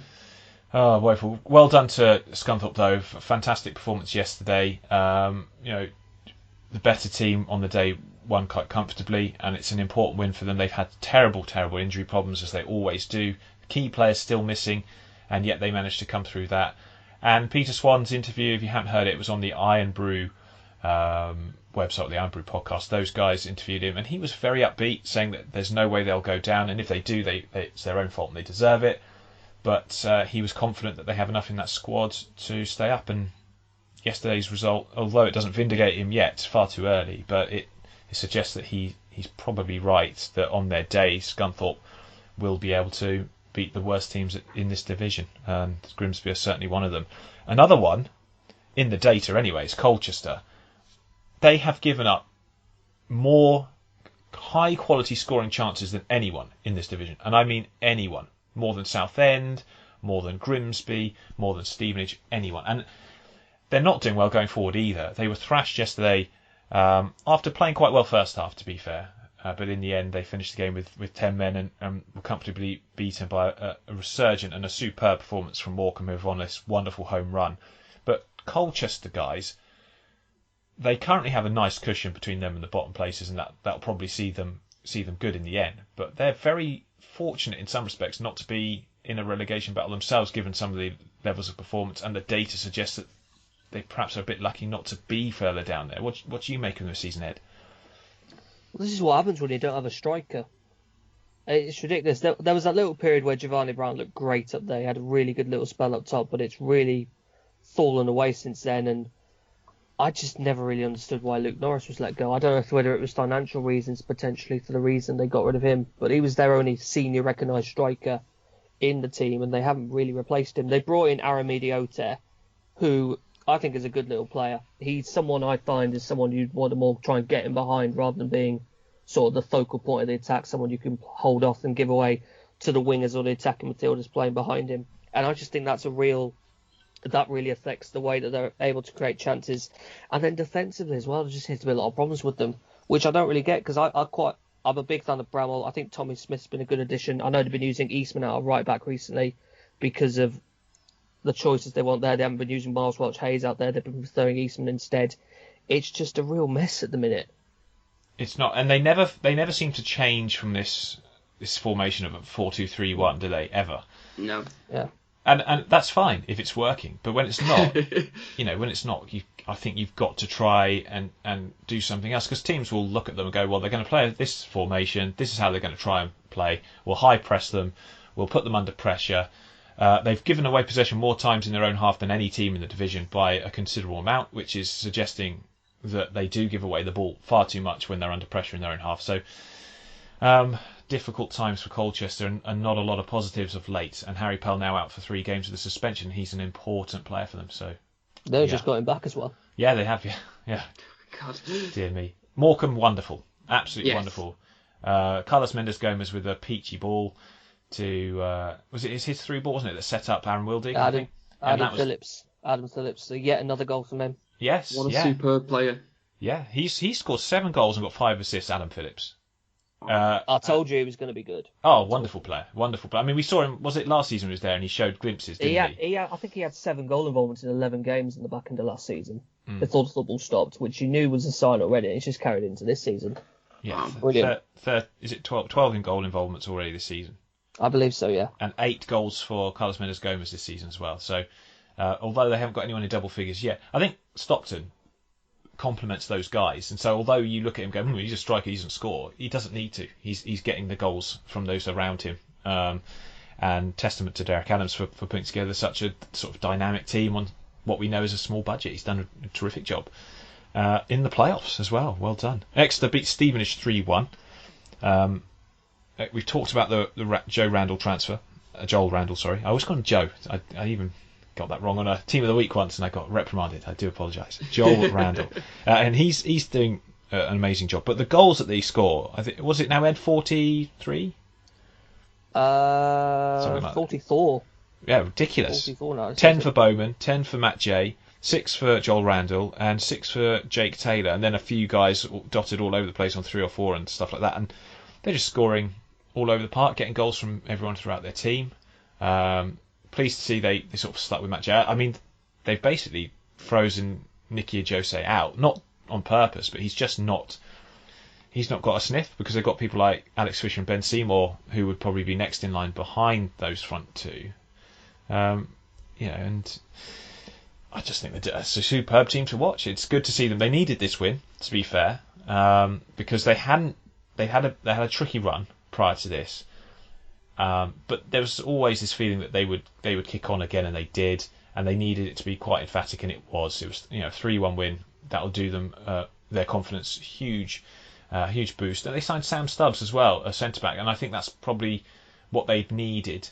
Oh, woeful. Well done to Scunthorpe though. Fantastic performance yesterday. The better team on the day won quite comfortably, and it's an important win for them. They've had terrible injury problems, as they always do. Key players still missing, and yet they managed to come through that. And Peter Swan's interview, if you haven't heard it, was on the Iron Brew website, the Iron Brew podcast. Those guys interviewed him, and he was very upbeat, saying that there's no way they'll go down, and if they do, it's their own fault and they deserve it. But he was confident that they have enough in that squad to stay up. And yesterday's result, although it doesn't vindicate him yet, far too early, but it suggests that he's probably right, that on their day, Scunthorpe will be able to beat the worst teams in this division. And Grimsby are certainly one of them. Another one, in the data anyway, is Colchester. They have given up more high-quality scoring chances than anyone in this division. And I mean anyone. More than Southend, more than Grimsby, more than Stevenage, anyone. And they're not doing well going forward either. They were thrashed yesterday after playing quite well first half, to be fair. But in the end, they finished the game with 10 men and were comfortably beaten by a resurgent and a superb performance from Morecambe, who have on this wonderful home run. But Colchester guys, they currently have a nice cushion between them and the bottom places, and that'll probably see them good in the end. But they're very fortunate in some respects not to be in a relegation battle themselves, given some of the levels of performance, and the data suggests that they perhaps are a bit lucky not to be further down there. What do you make of the season, Ed? Well, this is what happens when you don't have a striker. It's ridiculous. There was that little period where Giovanni Brown looked great up there. He had a really good little spell up top, but it's really fallen away since then. And I just never really understood why Luke Norris was let go. I don't know whether it was financial reasons, potentially, for the reason they got rid of him. But he was their only senior recognised striker in the team, and they haven't really replaced him. They brought in Aramidi Ote, who I think is a good little player. He's someone I find is someone you'd want to more try and get him behind rather than being sort of the focal point of the attack, someone you can hold off and give away to the wingers or the attacking midfielders playing behind him. And I just think that really affects the way that they're able to create chances. And then defensively as well, there just seems to be a lot of problems with them, which I don't really get, because I'm a big fan of Bramwell. I think Tommy Smith's been a good addition. I know they've been using Eastman out of right back recently because of the choices they want there. They haven't been using Miles Welch-Hayes out there. They've been throwing Eastman instead. It's just a real mess at the minute. It's not, and they never seem to change from this formation of a 4-2-3-1, do they? Ever? No. Yeah. And that's fine if it's working, but when it's not, I think you've got to try and do something else, because teams will look at them and go, well, they're going to play this formation. This is how they're going to try and play. We'll high press them. We'll put them under pressure. They've given away possession more times in their own half than any team in the division by a considerable amount, which is suggesting that they do give away the ball far too much when they're under pressure in their own half. So difficult times for Colchester, and not a lot of positives of late. And Harry Pell now out for 3 games with a suspension. He's an important player for them. So they've just got him back as well. Yeah, they have. Yeah. God. Dear me. Morecambe, wonderful, absolutely Yes. wonderful. Carlos Mendes Gomez with a peachy ball to it's his through ball, wasn't it, that set up Aaron Wildig? Adam Phillips. So yet another goal from him. Yes. What a superb player. Yeah, he's scored 7 goals and got 5 assists. Adam Phillips. I told you he was going to be good. Oh, wonderful player. I mean, we saw him. Was it last season he was there and he showed glimpses? Didn't he? I think he had 7 goal involvements in 11 games in the back end of last season before the football stopped, which you knew was a sign already. It's just carried into this season. Yeah, brilliant. Is it 12 in goal involvements already this season? I believe so, yeah. And 8 goals for Carlos Mendes Gomez this season as well. So, although they haven't got anyone in double figures yet, I think Stockton complements those guys. And so, although you look at him going, he's a striker, he doesn't score, he doesn't need to. He's getting the goals from those around him. And testament to Derek Adams for putting together such a sort of dynamic team on what we know is a small budget. He's done a terrific job in the playoffs as well. Well done. Exeter beat Stevenage 3-1. We've talked about the Joe Randall transfer. Joel Randall, sorry. I always call him Joe. I even got that wrong on a Team of the Week once and I got reprimanded. I do apologise. Joel Randall. And he's doing an amazing job. But the goals that they score, I think, was it now Ed 43? Something like 44. That. Yeah, ridiculous. 44 now. 10 for Bowman, 10 for Matt J, 6 for Joel Randall, and 6 for Jake Taylor. And then a few guys dotted all over the place on 3 or 4 and stuff like that. And they're just scoring all over the park, getting goals from everyone throughout their team. Pleased to see they sort of stuck with Matt Jay. I mean, they've basically frozen Nicky Ajose out, not on purpose, but he's not got a sniff, because they've got people like Alex Fisher and Ben Seymour who would probably be next in line behind those front two. And I just think it's a superb team to watch. It's good to see them. They needed this win, to be fair, because they had a tricky run prior to this. But there was always this feeling that they would kick on again, and they did, and they needed it to be quite emphatic, and it was. It was 3-1 win. That'll do them their confidence huge boost. And they signed Sam Stubbs as well, a centre back, and I think that's probably what they've needed.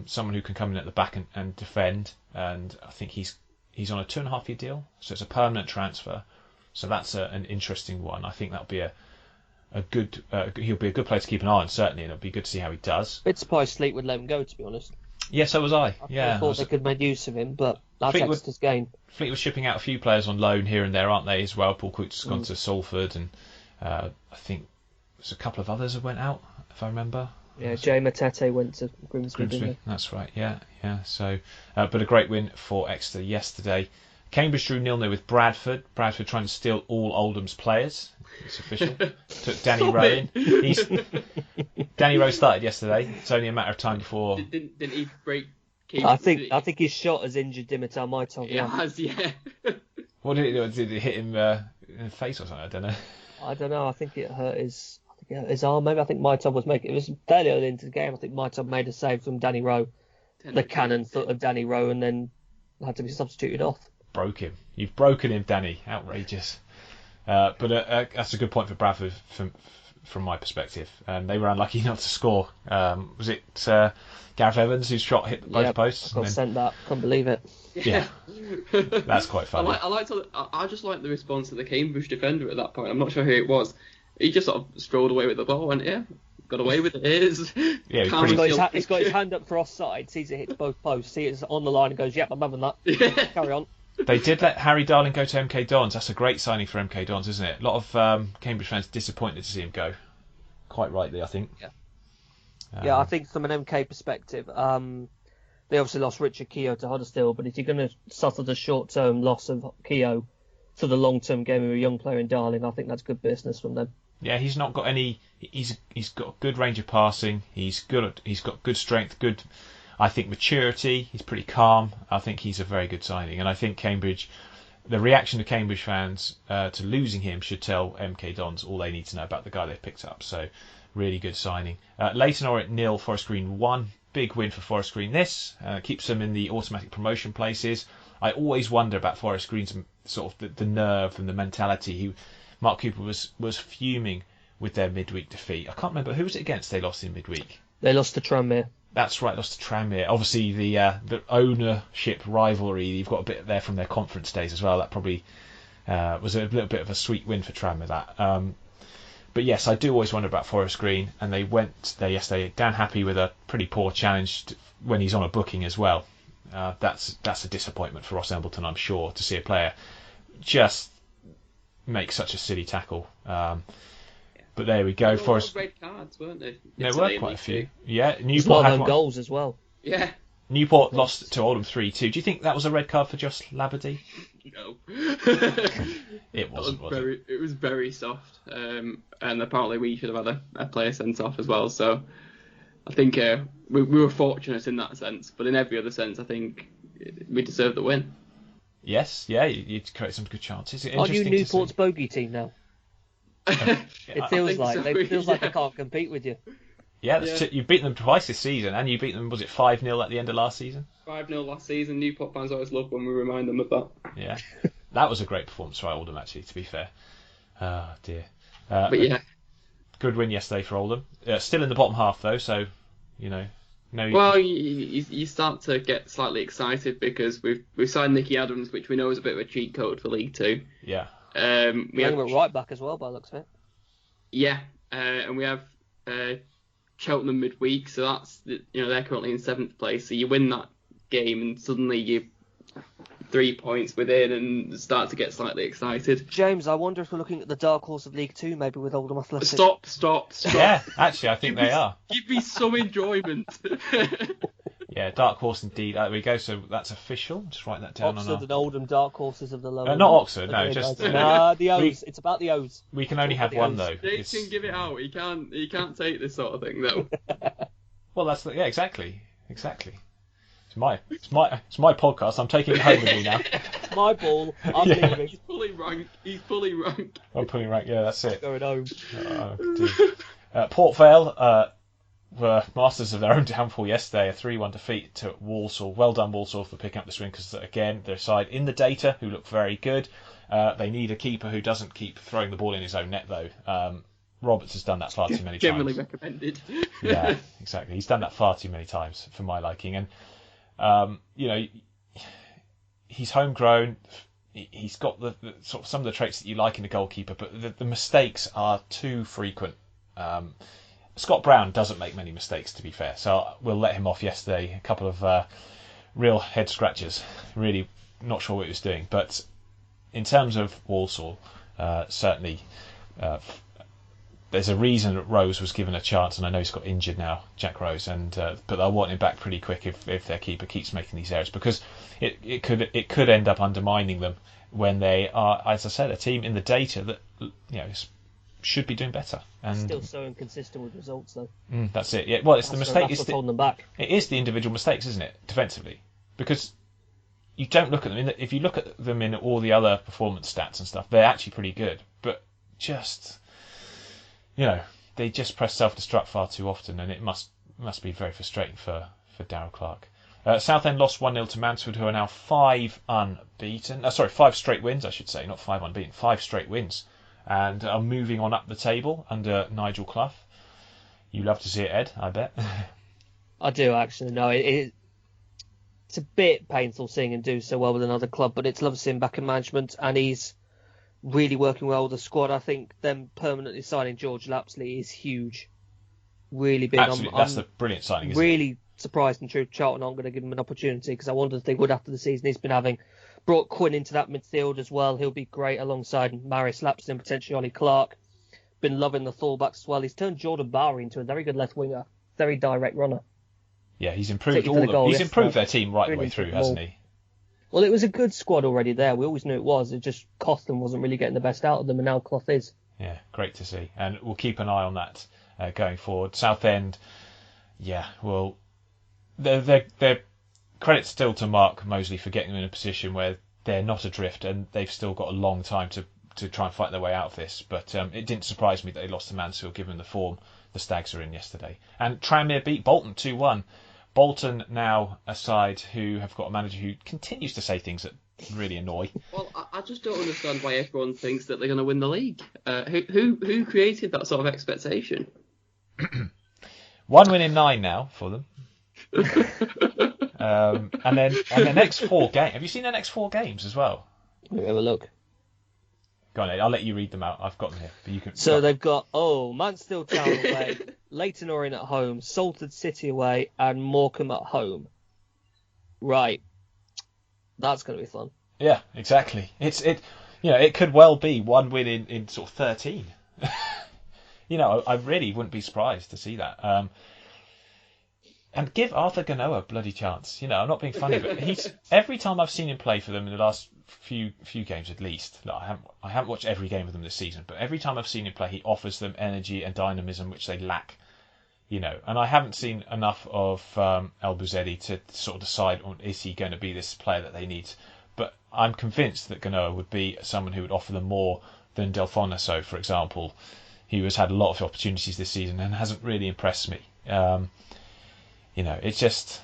Someone who can come in at the back and defend. And I think he's on a 2.5-year deal, so it's a permanent transfer. So that's an interesting one. I think that'll be he'll be a good player to keep an eye on, certainly, and it'll be good to see how he does. Bit surprised Sleep would let him go, to be honest. Yeah, so was I. I thought they could make use of him, but that's Exeter's gain. Fleet was shipping out a few players on loan here and there, aren't they, as well? Paul Cook's gone to Salford, and I think there's a couple of others that went out, if I remember. Yeah, Jay Matete went to Grimsby, didn't he? That's right, yeah. So, but a great win for Exeter yesterday. Cambridge drew 0-0 with Bradford. Bradford trying to steal all Oldham's players. It's official. Took Danny Rowe in. Danny Rowe started yesterday. It's only a matter of time before. Didn't he break? I think his shot has injured Dimitar Maitov. It has, yeah. What did it do? Did it hit him in the face or something? I don't know. I think it hurt his arm. Maybe I think Maitov was making. It was fairly early into the game. I think Maitov made a save from Danny Rowe, the cannon foot of Danny Rowe, and then had to be substituted off. Broke him. You've broken him, Danny. Outrageous. But that's a good point for Bradford from my perspective. They were unlucky not to score. Was it Gareth Evans whose shot hit both posts? I sent that. Couldn't believe it. Yeah. That's quite funny. I just like the response of the Cambridge defender at that point. I'm not sure who it was. He just sort of strolled away with the ball and got away with it. Yeah, he's got his hand up for offside, sees it hits both posts, sees it's on the line and goes, yep, I'm having that. Carry on. They did let Harry Darling go to MK Dons. That's a great signing for MK Dons, isn't it? A lot of Cambridge fans disappointed to see him go. Quite rightly, I think. Yeah. I think from an MK perspective, they obviously lost Richard Keogh to Huddersfield, but if you're going to suffer the short-term loss of Keogh to the long-term game of a young player in Darling, I think that's good business from them. Yeah, he's not got any. He's got a good range of passing. He's got good strength, good, I think, maturity. He's pretty calm. I think he's a very good signing, and I think the reaction of Cambridge fans to losing him should tell MK Dons all they need to know about the guy they've picked up. So, really good signing. Leyton Orient 0, Forest Green 1. Big win for Forest Green. This keeps them in the automatic promotion places. I always wonder about Forest Green's sort of the nerve and the mentality. Mark Cooper was fuming with their midweek defeat. I can't remember who was it against. They lost in midweek. They lost to Tranmere. That's right, lost to Tranmere. Obviously, the ownership rivalry. You've got a bit there from their conference days as well. That probably was a little bit of a sweet win for Tranmere. That. But yes, I do always wonder about Forest Green, and they went there yesterday. Dan Happy with a pretty poor challenge when he's on a booking as well. That's a disappointment for Ross Embleton, I'm sure, to see a player just make such a silly tackle. But there we go. Forest red cards, weren't there? There were quite a few. Yeah, Newport had goals as well. Yeah. Newport lost to Oldham 3-2. Do you think that was a red card for Josh Labadie? No. It wasn't, was it? It was very soft. And apparently we should have had a player sent off as well. So I think we were fortunate in that sense. But in every other sense, I think we deserved the win. Yes, yeah, you create some good chances. Are you Newport's bogey team now? It feels like they can't compete with you. Yeah, you beat them twice this season, and you beat them, was it 5-0 at the end of last season? 5-0 last season. Newport fans always love when we remind them of that. Yeah, that was a great performance by Oldham, actually, to be fair. Oh, dear. But yeah. Good win yesterday for Oldham. Still in the bottom half, though, so, no. Well, you start to get slightly excited because we've signed Nicky Adams, which we know is a bit of a cheat code for League Two. Yeah. We have right back as well, by the looks of it. Yeah, and we have Cheltenham midweek, so that's they're currently in 7th place. So you win that game, and suddenly 3 points within and start to get slightly excited. James, I wonder if we're looking at the dark horse of League Two, maybe with Oldham Athletic. Stop. Yeah, actually, I think they are. Give me some enjoyment. Yeah, dark horse indeed. There we go. So that's official. Just write that down Oxford on our... and Oldham dark horses of the lower. not Oxford, no, just... Nah, the O's. It's about the O's. We can only have one, though. Dave can give it out. He can't take this sort of thing, though. Well, that's... Yeah, exactly. It's my podcast. I'm taking it home with me now. It's my ball. I'm leaving. He's fully rank. I'm pulling rank. Yeah, that's it. Going home. Oh, dear. Port Vale were masters of their own downfall yesterday. A 3-1 defeat to Walsall. Well done, Walsall, for picking up this win because, again, their side in the data who look very good. They need a keeper who doesn't keep throwing the ball in his own net, though. Roberts has done that far too many times. Generally recommended. Yeah, exactly. He's done that far too many times for my liking. And, he's homegrown. He's got the sort of some of the traits that you like in a goalkeeper, but the mistakes are too frequent. Scott Brown doesn't make many mistakes, to be fair, so we'll let him off yesterday. A couple of real head scratchers. Really not sure what he was doing. But in terms of Walsall, certainly there's a reason that Rose was given a chance, and I know he's got injured now, Jack Rose, but they'll want him back pretty quick if their keeper keeps making these errors, because it could end up undermining them when they are, as I said, a team in the data that should be doing better. And still so inconsistent with results, though. That's it. Yeah. Well, it's the mistake. That's what's holding them back. It is the individual mistakes, isn't it, defensively? Because you don't look at them. If you look at them in all the other performance stats and stuff, they're actually pretty good. But just, they just press self-destruct far too often, and it must be very frustrating for Darryl Clark. Southend lost 1-0 to Mansfield, who are now 5 straight wins, I should say, not 5 unbeaten, 5 straight wins, and are moving on up the table under Nigel Clough. You love to see it, Ed, I bet. I do, actually. No, it's a bit painful seeing him do so well with another club, but it's lovely to see him back in management, and he's really working well with the squad. I think them permanently signing George Lapsley is huge. Really big. Absolutely, that's a brilliant signing, isn't really surprised and true Charlton aren't going to give him an opportunity, because I wondered if they would after the season he's been having. Brought Quinn into that midfield as well. He'll be great alongside Marius Lapsley and potentially Ollie Clark. Been loving the fullbacks as well. He's turned Jordan Bowery into a very good left winger. Very direct runner. Yeah, he's improved he's improved their team right the way through, hasn't he? Well, it was a good squad already there. We always knew it was. It just Costin wasn't really getting the best out of them, and now Clough is. Yeah, great to see. And we'll keep an eye on that going forward. Southend, well, they're credit still to Mark Moseley for getting them in a position where they're not adrift, and they've still got a long time to try and fight their way out of this. But it didn't surprise me that they lost to Mansfield, given the form the Stags are in yesterday. And Tranmere beat Bolton 2-1. Bolton now a side who have got a manager who continues to say things that really annoy. Well, I just don't understand why everyone thinks that they're going to win the league. Who created that sort of expectation? 1 win in 9 now for them. And then the next 4 games. Have you seen the next 4 games as well? Let me have a look. Go on, Ed, I'll let you read them out. I've got them here, but you can. So they've got Mansfield Town away, Leyton Orient at home, Salford City away, and Morecambe at home. Right, that's going to be fun. Yeah, exactly. It could well be 1 win in sort of 13. I really wouldn't be surprised to see that. And give Arthur Ganoa a bloody chance. I'm not being funny, but every time I've seen him play for them in the last few games at least. I haven't watched every game of them this season, but every time I've seen him play, he offers them energy and dynamism which they lack. And I haven't seen enough of El Bouzedi to sort of decide on is he going to be this player that they need. But I'm convinced that Ganoa would be someone who would offer them more than Delfonaso, for example, who has had a lot of opportunities this season and hasn't really impressed me. It's just,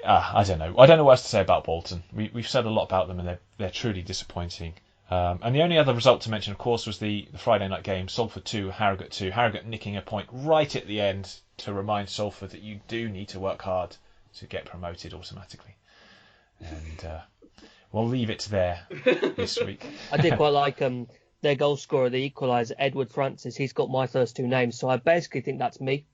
I don't know. I don't know what else to say about Bolton. We've said a lot about them, and they're truly disappointing. And the only other result to mention, of course, was the Friday night game, Salford 2, Harrogate 2. Harrogate nicking a point right at the end to remind Salford that you do need to work hard to get promoted automatically. And we'll leave it there this week. I did quite like their goal scorer, the equaliser, Edward Francis. He's got my first 2 names, so I basically think that's me.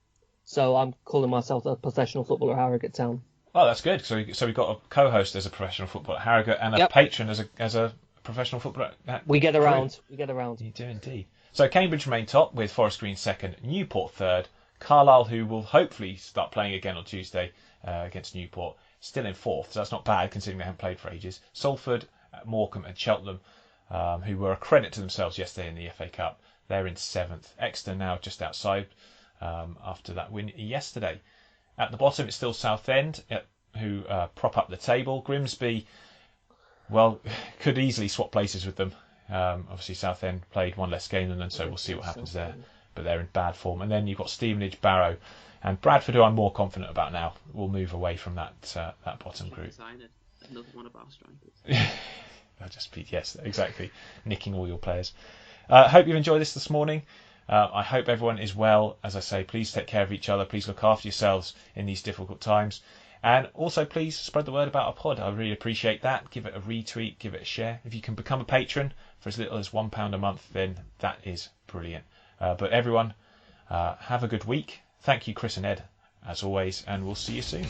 So I'm calling myself a professional footballer at Harrogate Town. Oh, that's good. So we've got a co-host as a professional footballer at Harrogate and a patron as a professional footballer at We get Crewe. around. We get around. You do indeed. So Cambridge remain top with Forest Green second, Newport third, Carlisle, who will hopefully start playing again on Tuesday against Newport, still in fourth. So that's not bad considering they haven't played for ages. Salford, Morecambe and Cheltenham, who were a credit to themselves yesterday in the FA Cup, they're in seventh. Exeter now just outside after that win yesterday. At the bottom, it's still Southend, who prop up the table. Grimsby, well, could easily swap places with them. Obviously, Southend played one less game than them, so we'll see what happens there. But they're in bad form. And then you've got Stevenage, Barrow, and Bradford, who I'm more confident about now, will move away from that bottom group. Another one of our strikers. They'll just be, yes, exactly, nicking all your players. Hope you've enjoyed this morning. I hope everyone is well. As I say, please take care of each other. Please look after yourselves in these difficult times. And also, please spread the word about our pod. I really appreciate that. Give it a retweet, give it a share. If you can become a patron for as little as £1 a month, then that is brilliant. But everyone, have a good week. Thank you, Chris and Ed, as always, and we'll see you soon.